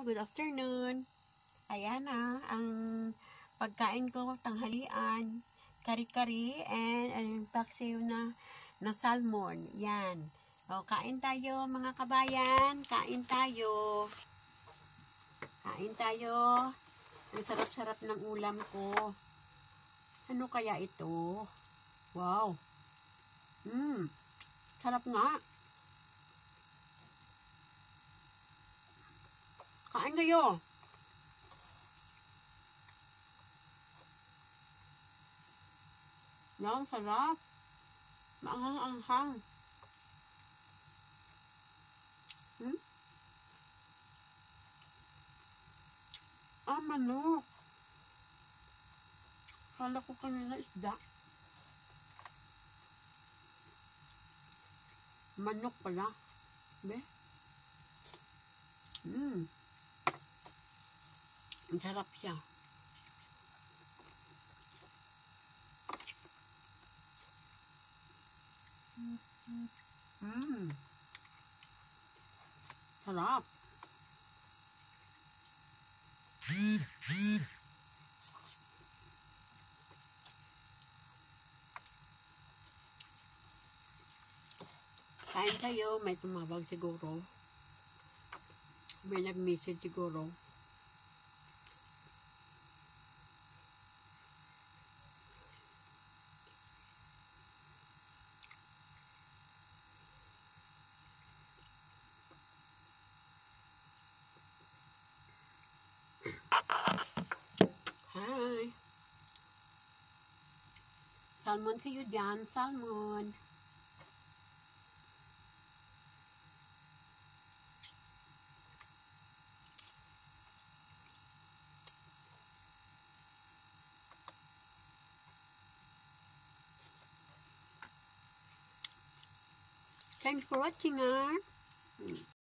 good afternoon. Ayan na, ang pagkain ko, tanghalian, kari-kari, and yung paksiw na salmon. Yan. O, kain tayo mga kabayan. Kain tayo. Kain tayo. Ang sarap-sarap ng ulam ko. Ano kaya ito? Wow. Sarap nga. Kain kayo. Yan, sarap. Maanghang-anghang. Manok. Kala ko kanina isda. Manok pala. Be? Ang sarap siya. Sarap. Kain kayo, may tumawag siguro. May nag-message siguro. Hi. Salmon kayo dyan, salmon. Thanks for watching,